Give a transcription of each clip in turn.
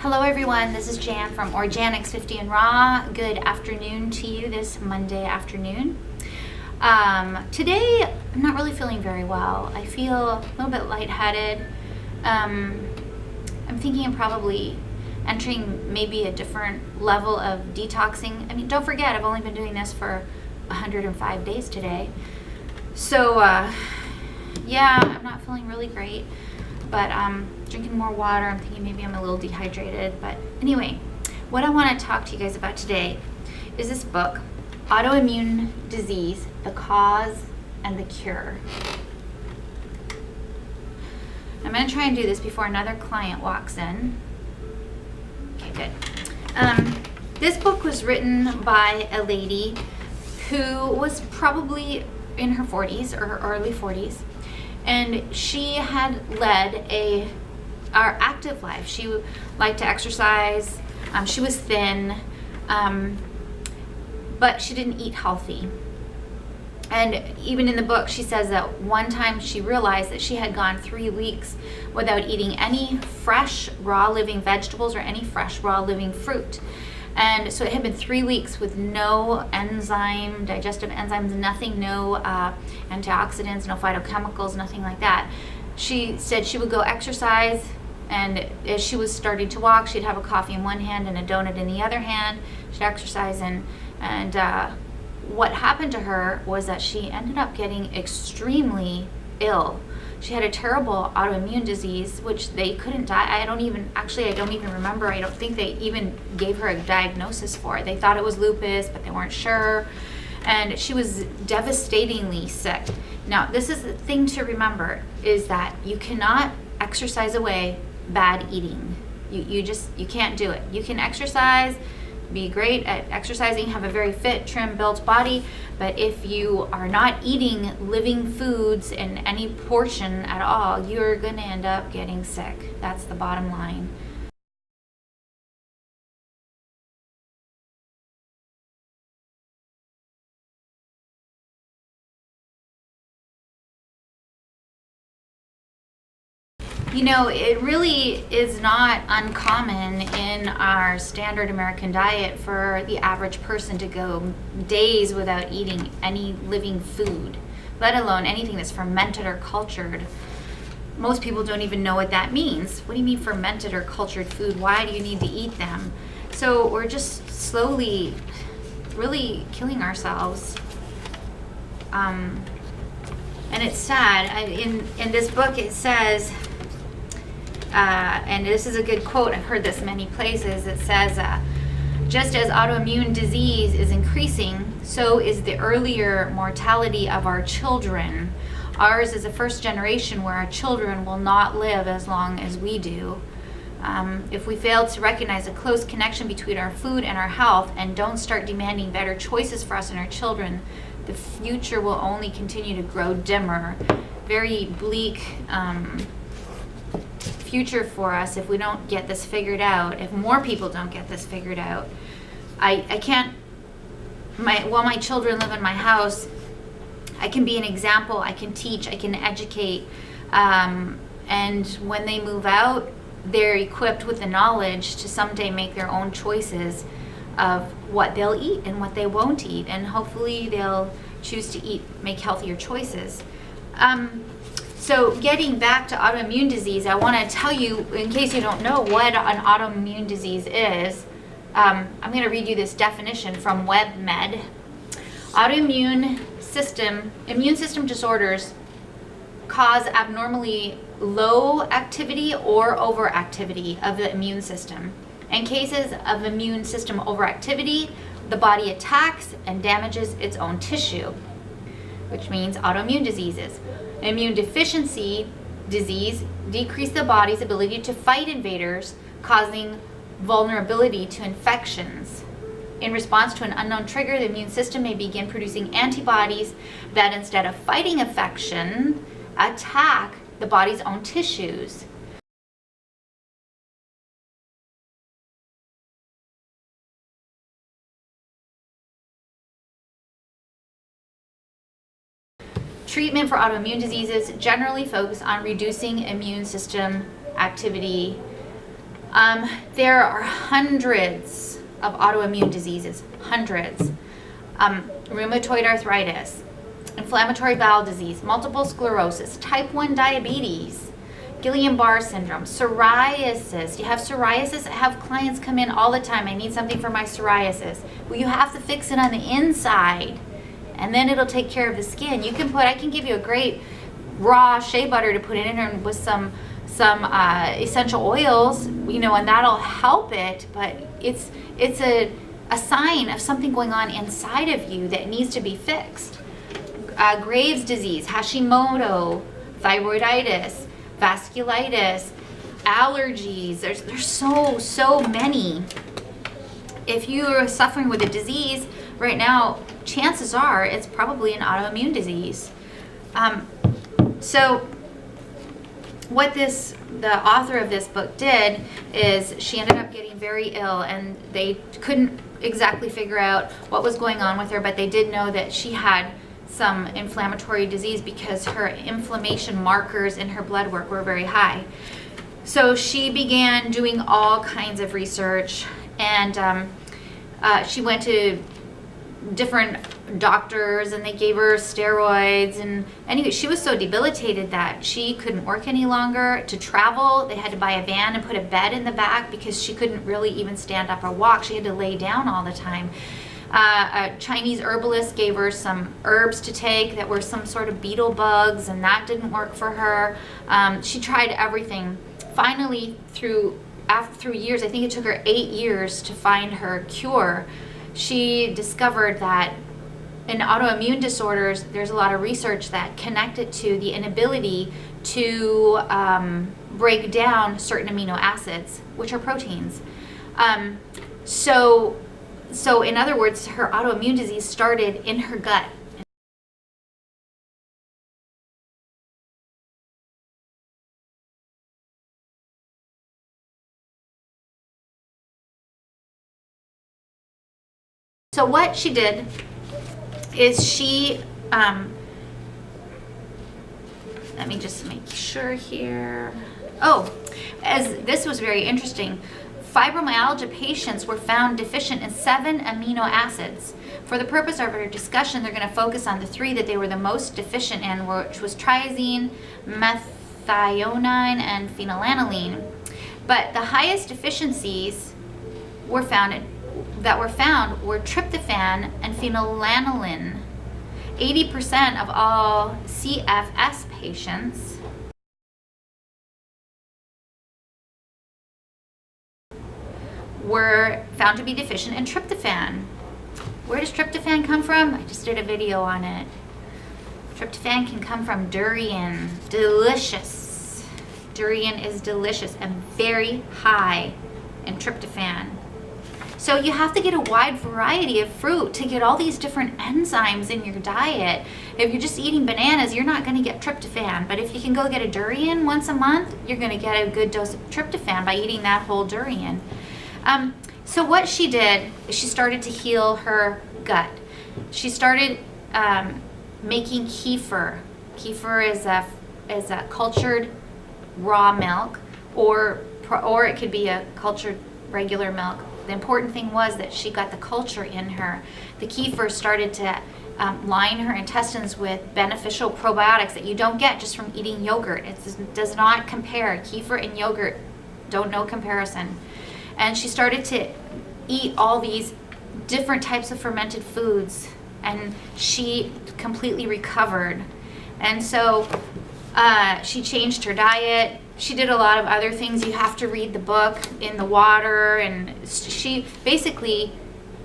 Hello everyone, this is Jan from orJANics 50nRaw. Good afternoon to you this Monday afternoon. Today, I'm not really feeling very well. I feel a little bit lightheaded. I'm thinking of probably entering maybe a different level of detoxing. I mean, don't forget, I've only been doing this for 105 days today. So, yeah, I'm not feeling really great. But drinking more water, I'm thinking maybe I'm a little dehydrated. But anyway, what I want to talk to you guys about today is this book, Autoimmune Disease, The Cause and the Cure. I'm going to try and do this before another client walks in. Okay, good. This book was written by a lady who was probably in her 40s or her early 40s. And she had led our active life. She liked to exercise. She was thin, but she didn't eat healthy. And even in the book, she says that one time she realized that she had gone 3 weeks without eating any fresh, raw living vegetables or any fresh, raw living fruit. And so it had been 3 weeks with no digestive enzymes, nothing, no antioxidants, no phytochemicals, nothing like that. She said she would go exercise, and as she was starting to walk, she'd have a coffee in one hand and a donut in the other hand. She'd exercise, and what happened to her was that she ended up getting extremely ill. She had a terrible autoimmune disease, which they couldn't die. I don't even remember. I don't think they even gave her a diagnosis for it. They thought it was lupus, but they weren't sure. And she was devastatingly sick. Now, this is the thing to remember, is that you cannot exercise away bad eating. You can't do it. You can exercise, be great at exercising, have a very fit, trim, built body, but if you are not eating living foods in any portion at all, you're going to end up getting sick. That's the bottom line. You know, it really is not uncommon in our standard American diet for the average person to go days without eating any living food, let alone anything that's fermented or cultured. Most people don't even know what that means. What do you mean fermented or cultured food? Why do you need to eat them? So we're just slowly really killing ourselves. And it's sad. In this book it says, and this is a good quote, I've heard this many places, it says, just as autoimmune disease is increasing, so is the earlier mortality of our children. Ours is a first generation where our children will not live as long as we do. If we fail to recognize a close connection between our food and our health and don't start demanding better choices for us and our children, the future will only continue to grow dimmer. Very bleak future for us if we don't get this figured out, if more people don't get this figured out. I can't, while my children live in my house, I can be an example, I can teach, I can educate, and when they move out, they're equipped with the knowledge to someday make their own choices of what they'll eat and what they won't eat, and hopefully they'll choose to make healthier choices. So getting back to autoimmune disease, I want to tell you, in case you don't know what an autoimmune disease is, I'm going to read you this definition from WebMed. Immune system disorders cause abnormally low activity or overactivity of the immune system. In cases of immune system overactivity, the body attacks and damages its own tissue, which means autoimmune diseases. Immune deficiency disease decrease the body's ability to fight invaders, causing vulnerability to infections. In response to an unknown trigger, the immune system may begin producing antibodies that, instead of fighting infection, attack the body's own tissues. Treatment for autoimmune diseases generally focus on reducing immune system activity There are hundreds of autoimmune diseases, hundreds. Rheumatoid arthritis, inflammatory bowel disease, multiple sclerosis, type 1 diabetes, Guillain-Barré syndrome, psoriasis. You have psoriasis? I have clients come in all the time. I need something for my psoriasis. Well, you have to fix it on the inside, and then it'll take care of the skin. I can give you a great raw shea butter to put in there with some essential oils, and that'll help it, but it's a sign of something going on inside of you that needs to be fixed. Graves' disease, Hashimoto, thyroiditis, vasculitis, allergies. There's so many. If you are suffering with a disease right now, chances are it's probably an autoimmune disease. So what the author of this book did is she ended up getting very ill, and they couldn't exactly figure out what was going on with her, but they did know that she had some inflammatory disease because her inflammation markers in her blood work were very high. So she began doing all kinds of research, and she went to different doctors, and they gave her steroids, and anyway, she was so debilitated that she couldn't work any longer. To travel, they had to buy a van and put a bed in the back because she couldn't really even stand up or walk. She had to lay down all the time. A Chinese herbalist gave her some herbs to take that were some sort of beetle bugs, and that didn't work for her. She tried everything. Finally, through years, I think it took her 8 years to find her cure, she discovered that in autoimmune disorders, there's a lot of research that connected to the inability to break down certain amino acids, which are proteins. So in other words, her autoimmune disease started in her gut. So what she did is she, let me just make sure here. Oh, as this was very interesting. Fibromyalgia patients were found deficient in 7 amino acids. For the purpose of our discussion, they're going to focus on the 3 that they were the most deficient in, which was triazine, methionine, and phenylalanine. But the highest deficiencies were found were tryptophan and phenylalanine. 80% of all CFS patients were found to be deficient in tryptophan. Where does tryptophan come from? I just did a video on it. Tryptophan can come from durian. Delicious. Durian is delicious and very high in tryptophan. So you have to get a wide variety of fruit to get all these different enzymes in your diet. If you're just eating bananas, you're not going to get tryptophan. But if you can go get a durian once a month, you're going to get a good dose of tryptophan by eating that whole durian. So what she did is she started to heal her gut. She started making kefir. Kefir is a cultured raw milk, or it could be a cultured regular milk. The important thing was that she got the culture in her. The kefir started to line her intestines with beneficial probiotics that you don't get just from eating yogurt. It does not compare. Kefir and yogurt, no comparison. And she started to eat all these different types of fermented foods, and she completely recovered. And so she changed her diet. She did a lot of other things. You have to read the book In the Water, and she basically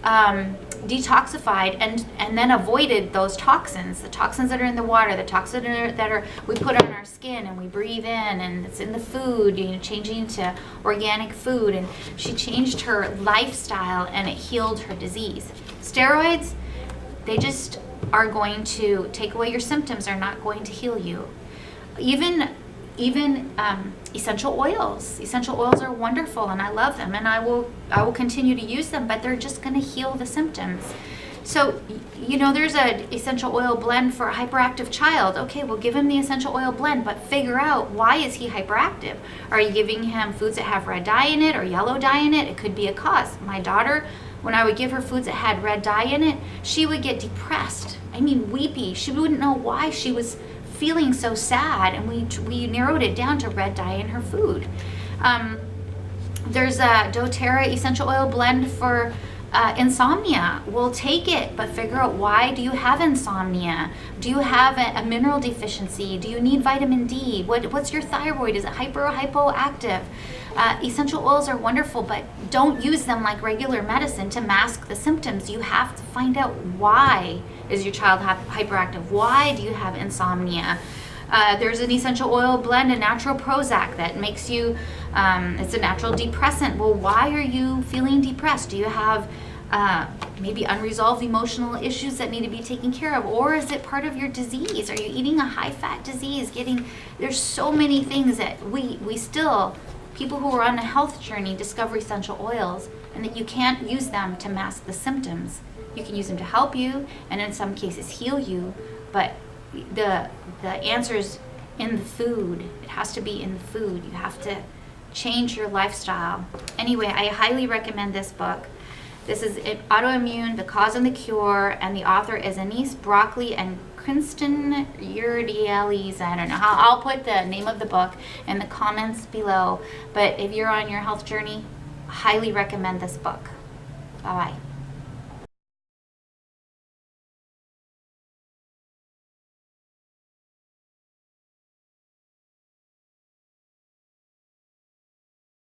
detoxified and then avoided those toxins, the toxins that are in the water, the toxins that we put on our skin and we breathe in, and it's in the food, changing to organic food. And she changed her lifestyle, and it healed her disease. Steroids, they just are going to take away your symptoms, are not going to heal you. Even essential oils. Essential oils are wonderful, and I love them, and I will continue to use them, but they're just going to heal the symptoms. So, you know, there's an essential oil blend for a hyperactive child. Okay, we'll give him the essential oil blend, but figure out, why is he hyperactive? Are you giving him foods that have red dye in it or yellow dye in it? It could be a cause. My daughter, when I would give her foods that had red dye in it, she would get depressed. I mean, weepy. She wouldn't know why she was feeling so sad, and we narrowed it down to red dye in her food. There's a doTERRA essential oil blend for insomnia. We'll take it, but figure out, why do you have insomnia? Do you have a mineral deficiency? Do you need vitamin D? What's your thyroid? Is it hyper or hypoactive? Essential oils are wonderful, but don't use them like regular medicine to mask the symptoms. You have to find out, why is your child hyperactive? Why do you have insomnia? There's an essential oil blend, a natural Prozac, that makes you, it's a natural depressant. Well, why are you feeling depressed? Do you have maybe unresolved emotional issues that need to be taken care of? Or is it part of your disease? Are you eating a high-fat disease? There's so many things that we still, people who are on a health journey, discover essential oils, and that you can't use them to mask the symptoms. You can use them to help you, and in some cases heal you, but the answer's in the food. It has to be in the food. You have to change your lifestyle. Anyway, I highly recommend this book. This is Autoimmune, The Cause and the Cure, and the author is Annesse, Brockley, and Kristin Urdiales. I don't know how. I'll put the name of the book in the comments below. But if you're on your health journey, highly recommend this book. Bye-bye.